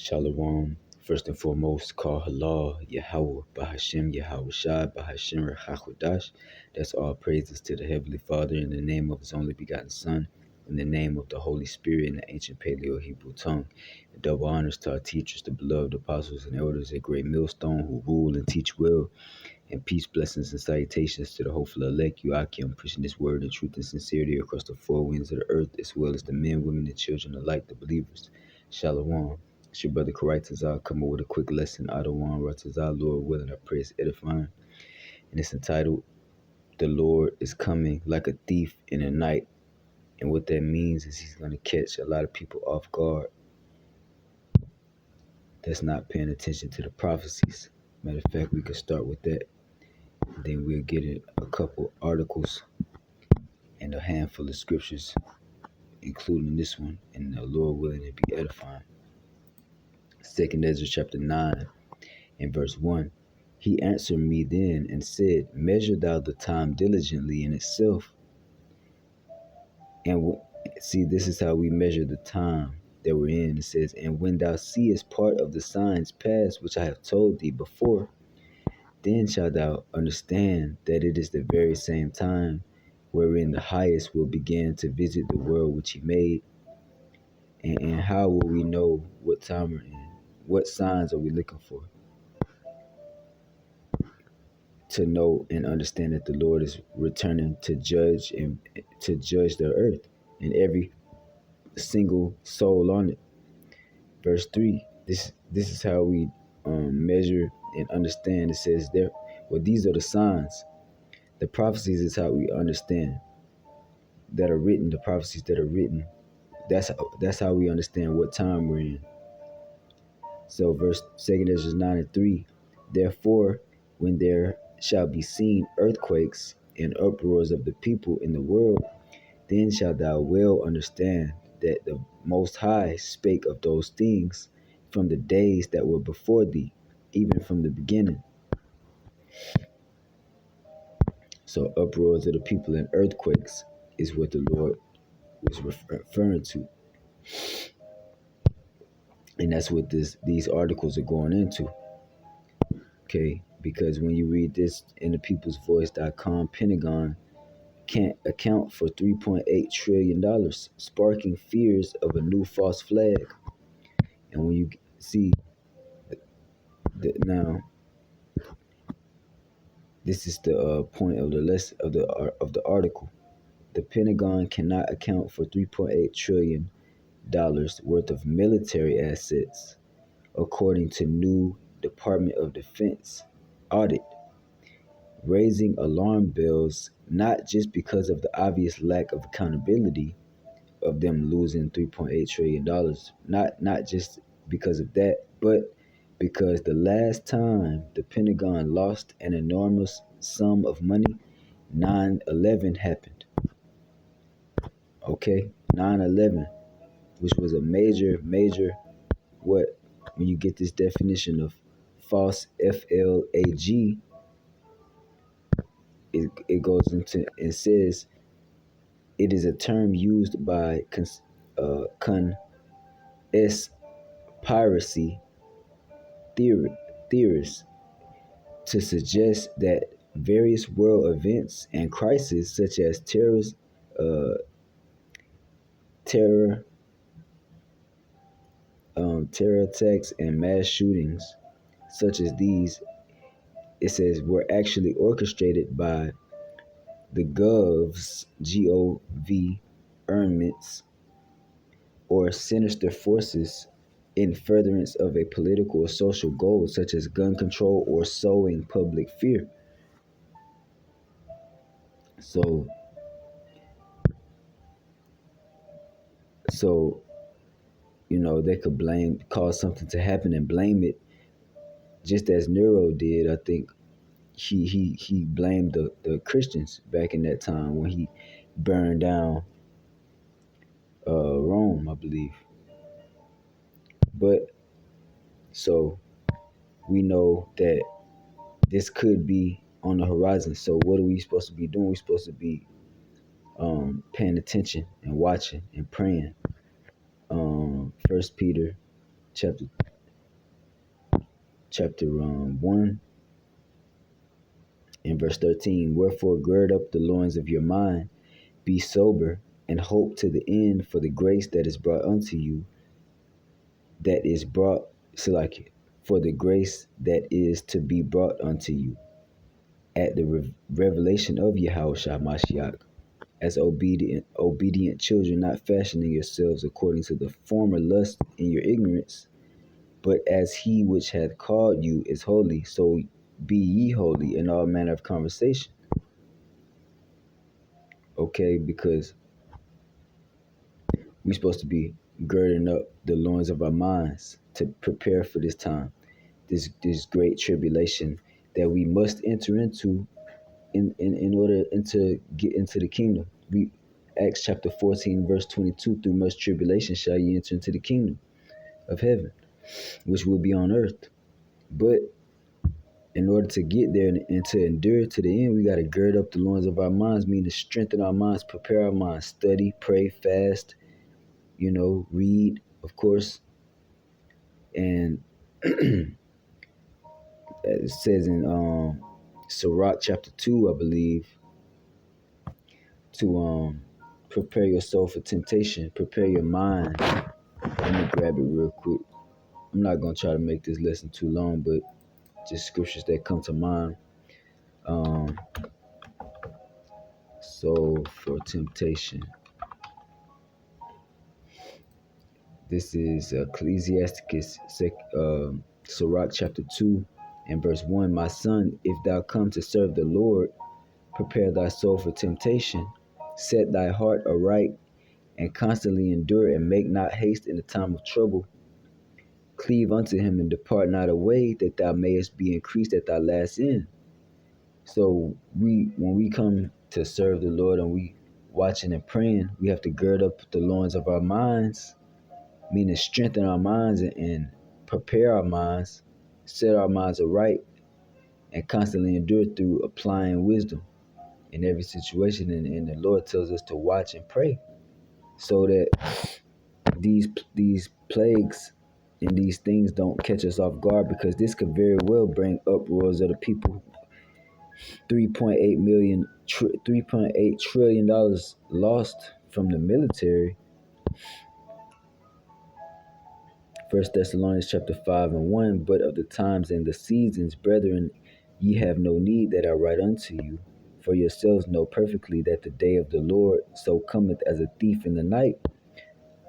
Shalom. First and foremost, call Halal, Yahweh, Bahashem, Yahweh Shai, Bahashem, Rachakodash. That's all praises to the Heavenly Father in the name of His only begotten Son, in the name of the Holy Spirit in the ancient Paleo Hebrew tongue. And double honors to our teachers, the beloved apostles and elders at Great Millstone who rule and teach well. And peace, blessings, and salutations to the hopeful elect, Yuakim, preaching this word in truth and sincerity across the four winds of the earth, as well as the men, women, and children alike, the believers. Shalom. It's your brother Karatazar coming with a quick lesson. Adawan Ratazar, Lord willing, I pray it's edifying. And it's entitled, The Lord is Coming Like a Thief in the Night. And what that means is He's going to catch a lot of people off guard that's not paying attention to the prophecies. Matter of fact, we could start with that. Then we'll get in a couple articles and a handful of scriptures, including this one, and the Lord willing it be edifying. 2nd Ezra chapter 9 and verse 1. He answered me then and said, Measure thou the time diligently in itself. And see, this is how we measure the time that we're in. It says, And when thou seest part of the signs past, which I have told thee before, then shalt thou understand that it is the very same time wherein the highest will begin to visit the world which He made. And how will we know what time we're in? What signs are we looking for? To know and understand that the Lord is returning to judge and to judge the earth and every single soul on it. Verse 3. This is how we measure and understand. It says there, well, these are the signs. The prophecies is how we understand that are written. The prophecies that are written. That's how we understand what time we're in. So verse 2 Ezra 9 and 3. Therefore, when there shall be seen earthquakes and uproars of the people in the world, then shalt thou well understand that the Most High spake of those things from the days that were before thee, even from the beginning. So uproars of the people and earthquakes is what the Lord was referring to. And that's what these articles are going into. Okay, because when you read this in the peoplesvoice.com, Pentagon can't account for $3.8 trillion, sparking fears of a new false flag. And when you see that now, this is the point of the list of the article. The Pentagon cannot account for $3.8 trillion worth of military assets, according to new Department of Defense audit, raising alarm bells not just because of the obvious lack of accountability of them losing $3.8 trillion, not just because of that, but because the last time the Pentagon lost an enormous sum of money, 9/11 happened. Okay, 9/11, which was a major, what, when you get this definition of false FLAG, it goes into and says it is a term used by conspiracy theorists to suggest that various world events and crises such as terror attacks and mass shootings such as these, it says, were actually orchestrated by the governments or sinister forces in furtherance of a political or social goal such as gun control or sowing public fear. So they could cause something to happen and blame it, just as Nero did. I think he blamed the Christians back in that time when he burned down Rome, I believe. But so we know that this could be on the horizon. So what are we supposed to be doing? We're supposed to be paying attention and watching and praying. 1 Peter chapter chapter 1 and verse 13. Wherefore gird up the loins of your mind, be sober, and hope to the end for the grace that is brought unto you, that is brought, like, for the grace that is to be brought unto you at the revelation of Yahushua Mashiach, as obedient children, not fashioning yourselves according to the former lust in your ignorance, but as he which hath called you is holy, so be ye holy in all manner of conversation. Okay, because we're supposed to be girding up the loins of our minds to prepare for this time, this great tribulation that we must enter into in order to get into the kingdom. We Acts chapter 14, verse 22, through much tribulation shall ye enter into the kingdom of heaven, which will be on earth. But in order to get there and to endure to the end, we got to gird up the loins of our minds, meaning to strengthen our minds, prepare our minds, study, pray, fast, read, of course. And it says in Sirach chapter 2, I believe, to prepare your soul for temptation, prepare your mind. Let me grab it real quick. I'm not going to try to make this lesson too long, but just scriptures that come to mind. Um, soul for temptation. This is Ecclesiasticus, Sirach chapter 2 and verse 1. My son, if thou come to serve the Lord, prepare thy soul for temptation. Set thy heart aright and constantly endure, and make not haste in the time of trouble. Cleave unto him and depart not away, that thou mayest be increased at thy last end. So when we come to serve the Lord and we watching and praying, we have to gird up the loins of our minds, meaning strengthen our minds and prepare our minds, set our minds aright, and constantly endure through applying wisdom in every situation. And the Lord tells us to watch and pray, so that these plagues and these things don't catch us off guard, because this could very well bring uproars of the people. 3.8 trillion dollars lost from the military. First Thessalonians chapter 5 and 1. But of the times and the seasons, brethren, ye have no need that I write unto you. For yourselves know perfectly that the day of the Lord so cometh as a thief in the night.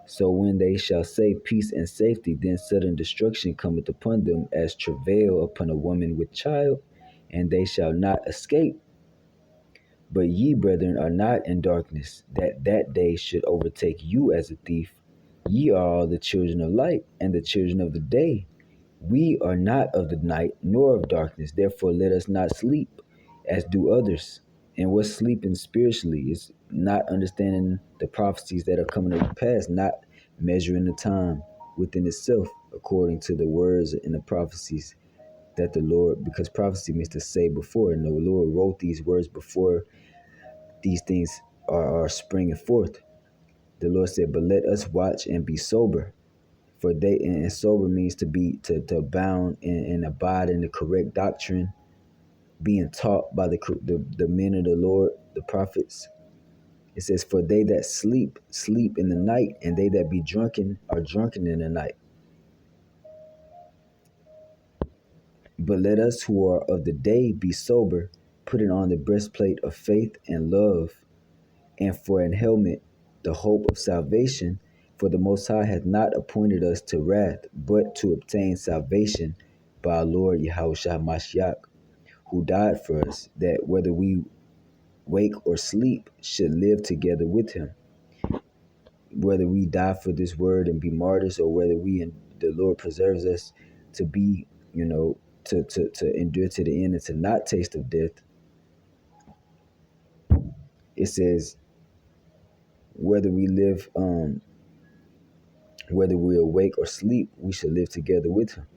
So when they shall say peace and safety, then sudden destruction cometh upon them, as travail upon a woman with child, and they shall not escape. But ye, brethren, are not in darkness, that that day should overtake you as a thief. Ye are all the children of light and the children of the day. We are not of the night nor of darkness. Therefore let us not sleep as do others. And what's sleeping spiritually is not understanding the prophecies that are coming to pass, not measuring the time within itself according to the words and the prophecies that the Lord, because prophecy means to say before, and the Lord wrote these words before these things are springing forth. The Lord said, but let us watch and be sober. For they, and sober means to abound and abide in the correct doctrine, being taught by the men of the Lord, the prophets. It says, for they that sleep, sleep in the night, and they that be drunken are drunken in the night. But let us who are of the day be sober, putting on the breastplate of faith and love, and for an helmet the hope of salvation. For the Most High hath not appointed us to wrath, but to obtain salvation by our Lord Yahushua Mashiach, who died for us, that whether we wake or sleep should live together with him. Whether we die for this word and be martyrs, or whether the Lord preserves us to be, to endure to the end and to not taste of death. It says, whether we live, whether we awake or sleep, we shall live together with him.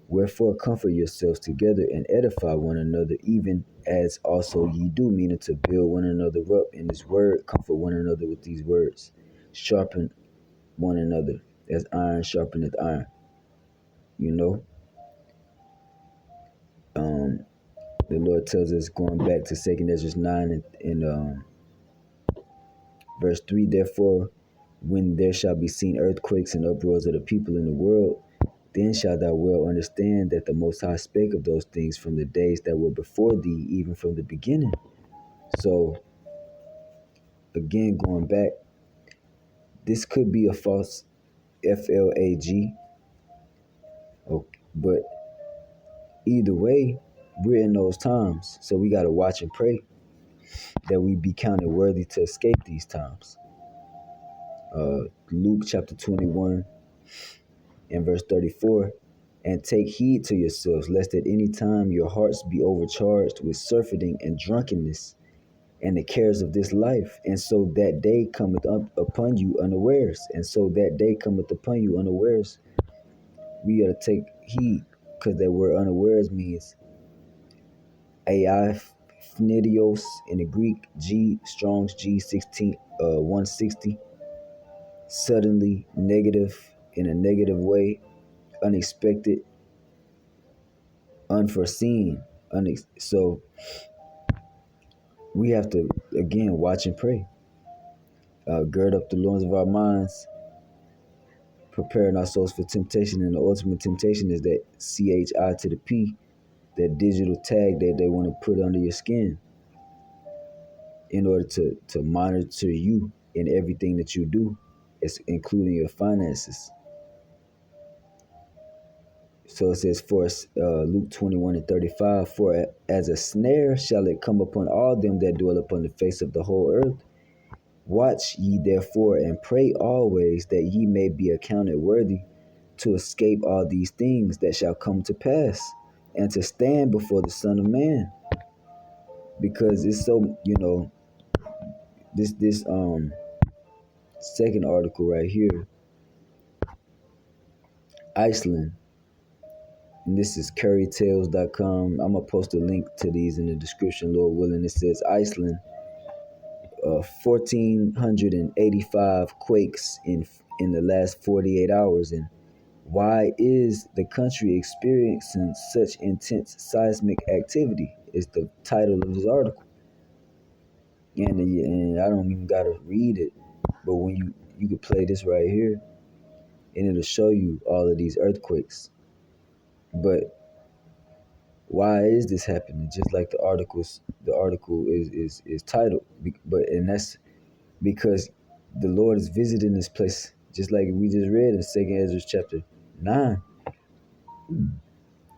Wherefore comfort yourselves together and edify one another, even as also ye do, meaning to build one another up in his word, comfort one another with these words, sharpen one another as iron sharpeneth iron. You know, Um, the Lord tells us, going back to 2nd Ezra 9 and verse 3, therefore, when there shall be seen earthquakes and uproars of the people in the world, then shalt thou well understand that the Most High spake of those things from the days that were before thee, even from the beginning. So, again, going back, this could be a false flag, okay, but either way, we're in those times. So we got to watch and pray that we be counted worthy to escape these times. Luke chapter 21 and verse 34. And take heed to yourselves, lest at any time your hearts be overcharged with surfeiting and drunkenness and the cares of this life, and so that day cometh up upon you unawares. And so that day cometh upon you unawares. We gotta take heed, because that word unawares means AI fnidios in the Greek, Strong's G16 160. Suddenly, negative, in a negative way, unexpected, unforeseen. So we have to, again, watch and pray. Gird up the loins of our minds, preparing our souls for temptation. And the ultimate temptation is that CHI to the P, that digital tag that they want to put under your skin in order to monitor you in everything that you do, including your finances. So it says, for Luke 21 and 35, for as a snare shall it come upon all them that dwell upon the face of the whole earth. Watch ye therefore and pray always, that ye may be accounted worthy to escape all these things that shall come to pass, and to stand before the Son of Man. Because it's so, this second article right here, Iceland, and this is currytales.com. I'm gonna post a link to these in the description, Lord willing. It says Iceland, 1,485 quakes in the last 48 hours. And why is the country experiencing such intense seismic activity? Is the title of this article. And I don't even gotta read it, but when you could play this right here, and it'll show you all of these earthquakes. But why is this happening? Just like the article is titled, and that's because the Lord is visiting this place, just like we just read in 2nd Ezra chapter 9.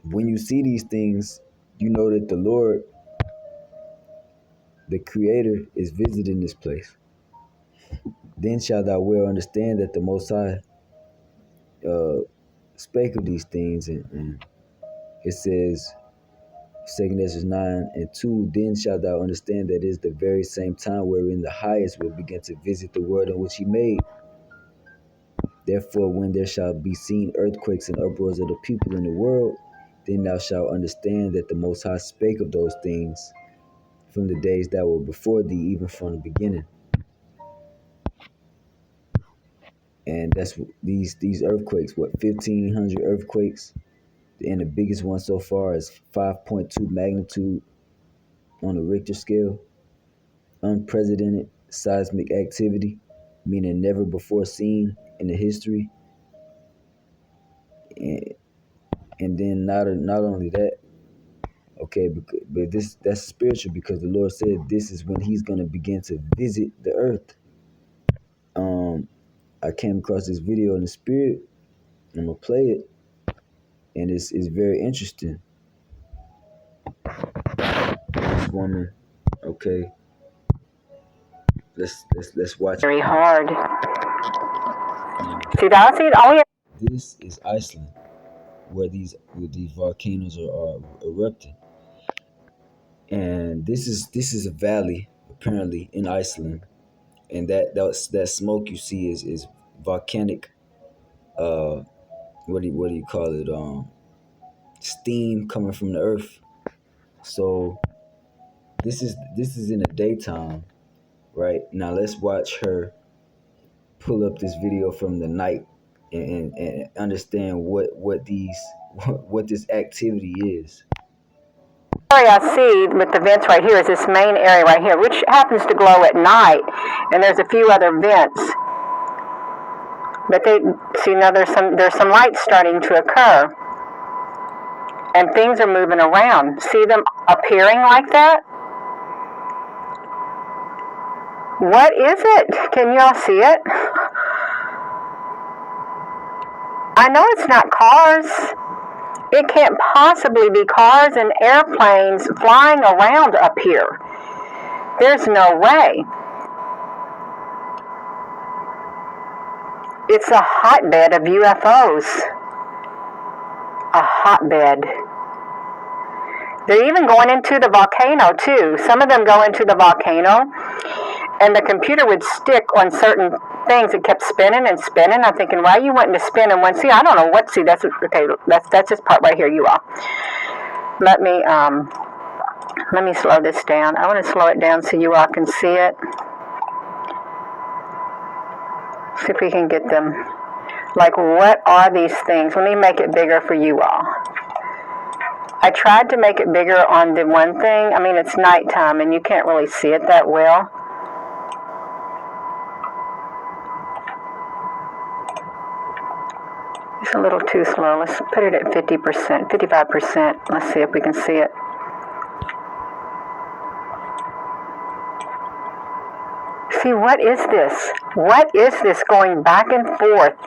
When you see these things, you know that the Lord, the Creator, is visiting this place. Then shalt thou well understand that the Most High spake of these things, and it says, 2nd Ezra 9 and 2, then shalt thou understand that it is the very same time wherein the highest will begin to visit the world in which he made. Therefore, when there shall be seen earthquakes and uproars of the people in the world, then thou shalt understand that the Most High spake of those things from the days that were before thee, even from the beginning. And that's these earthquakes, 1,500 earthquakes, and the biggest one so far is 5.2 magnitude on the Richter scale. Unprecedented seismic activity, meaning never before seen in the history. And then not only that, okay, but that's spiritual, because the Lord said this is when He's gonna begin to visit the earth. I came across this video in the spirit. I'm gonna play it, and it's very interesting. This woman, okay, let's watch. Very hard. See, that's it. All we have. This is Iceland, where these volcanoes are erupting, and this is a valley apparently in Iceland, and that smoke you see is volcanic. What do you call it? Steam coming from the earth. So this is in the daytime, right? Now let's watch her pull up this video from the night and understand what this activity is. area I see with the vents right here is this main area right here, which happens to glow at night, and there's a few other vents. But they see now there's some light starting to occur, and things are moving around. See them appearing like that? What is it? Can y'all see it? I know it's not cars. It can't possibly be cars and airplanes flying around up here. There's no way. It's a hotbed of UFOs. A hotbed. They're even going into the volcano too. Some of them go into the volcano, and the computer would stick on certain things. It kept spinning and spinning. I'm thinking, why are you wanting to spin in one? See, I don't know what. See, that's okay. That's this part right here, you all. Let me slow this down. I want to slow it down so you all can see it. See if we can get them. Like, what are these things? Let me make it bigger for you all. I tried to make it bigger on the one thing. I mean, it's nighttime and you can't really see it that well. It's a little too slow. Let's put it at 50%, 55%. Let's see if we can see it. See, what is this? What is this going back and forth?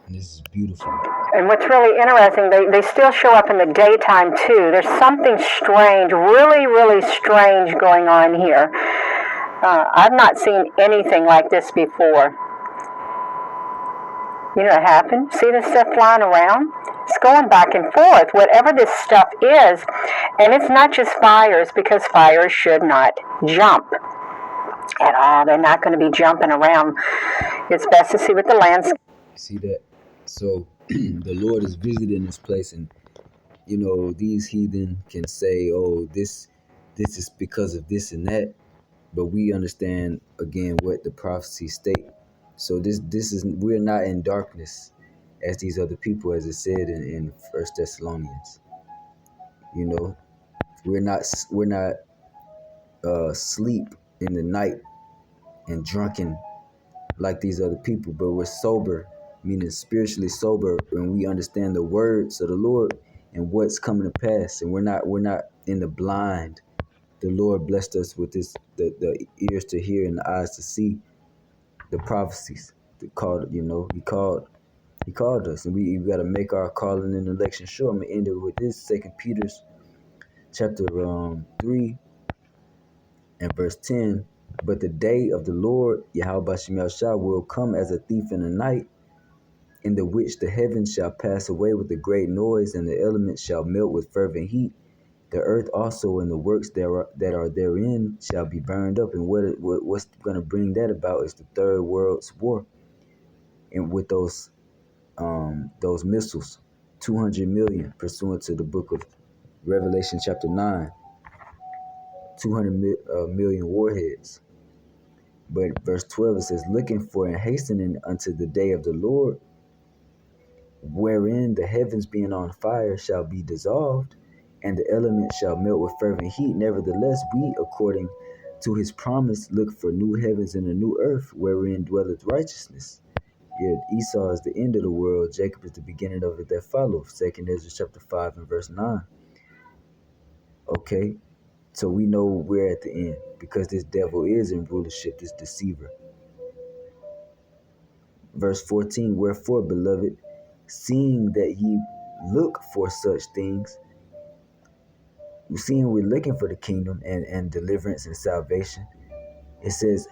This is beautiful. And what's really interesting, they still show up in the daytime too. There's something strange, really, really strange going on here. I've not seen anything like this before. You know what happened? See this stuff flying around? It's going back and forth, whatever this stuff is. And it's not just fires, because fires should not jump at all. They're not going to be jumping around. It's best to see what the landscape. See that? So the Lord is visiting this place, and you know, these heathen can say, oh, this is because of this and that, but we understand again what the prophecies state. So this is, we're not in darkness as these other people, as it said in First Thessalonians. You know, we're not asleep in the night and drunken like these other people, but we're sober, meaning spiritually sober, and we understand the words of the Lord and what's coming to pass, and we're not in the blind. The Lord blessed us with this, the ears to hear and the eyes to see the prophecies. He called us, and we got to make our calling and election sure. I'm gonna end it with this, 2 Peter chapter 3 and verse 10. But the day of the Lord Yahweh Shah will come as a thief in the night, in the which the heavens shall pass away with a great noise, and the elements shall melt with fervent heat. The earth also and the works that are therein shall be burned up. And what's going to bring that about is the Third World's War, and with those missiles, 200 million, pursuant to the book of Revelation chapter 9, 200 million warheads. But verse 12, it says, looking for and hastening unto the day of the Lord, wherein the heavens being on fire shall be dissolved, and the elements shall melt with fervent heat. Nevertheless, we, according to his promise, look for new heavens and a new earth, wherein dwelleth righteousness. Yet Esau is the end of the world, Jacob is the beginning of it that followeth. 2 Ezra chapter 5 and verse 9. Okay, so we know we're at the end, because this devil is in rulership, this deceiver. Verse 14, wherefore, beloved, seeing that ye look for such things, seeing we're looking for the kingdom and deliverance and salvation, it says,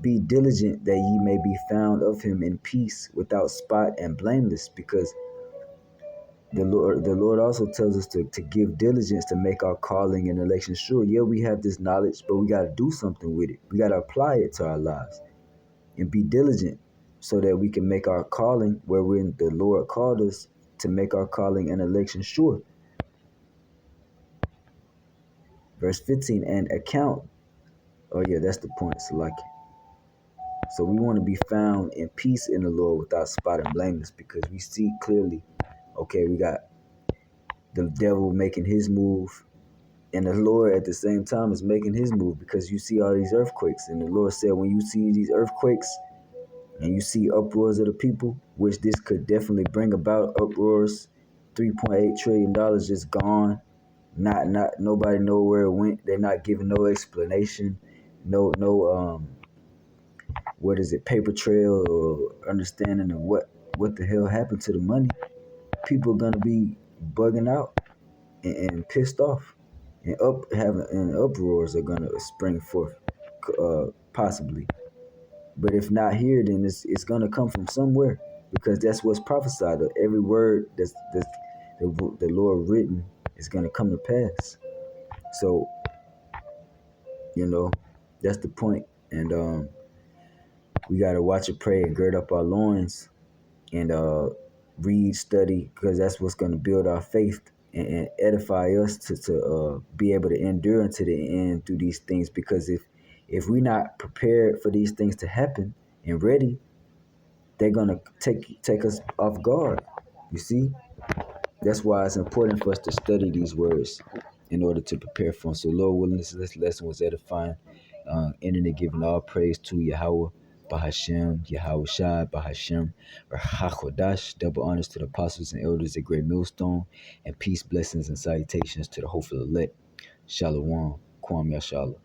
be diligent that ye may be found of him in peace, without spot and blameless, because the Lord also tells us to give diligence to make our calling and election sure. Yeah, we have this knowledge, but we got to do something with it. We got to apply it to our lives and be diligent, so that we can make our calling, wherein the Lord called us, to make our calling and election sure. Verse 15, and account. Oh yeah, that's the point, Salaki. So we want to be found in peace in the Lord, without spot and blameless, because we see clearly, okay, we got the devil making his move, and the Lord at the same time is making his move, because you see all these earthquakes. And the Lord said, when you see these earthquakes and you see uproars of the people, which this could definitely bring about uproars, $3.8 trillion just gone. Not nobody know where it went. They're not giving no explanation, no what is it, paper trail or understanding of what the hell happened to the money. People are gonna be bugging out and pissed off, and uproars are gonna spring forth, possibly. But if not here, then it's gonna come from somewhere, because that's what's prophesied. Every word that's the Lord written is gonna come to pass. So that's the point. And we gotta watch and pray and gird up our loins and read, study, because that's what's gonna build our faith and edify us to be able to endure unto the end through these things. Because if we're not prepared for these things to happen and ready, they're gonna take us off guard. You see, that's why it's important for us to study these words in order to prepare for them. So, Lord willing, this lesson was edifying. Ending and giving all praise to Yahweh, Bahashem, Yahweh Shai, Bahashem, Rahakodash. Double honors to the apostles and elders at Great Millstone, and peace, blessings, and salutations to the hopeful elect. Shalom, Kwam Yashala.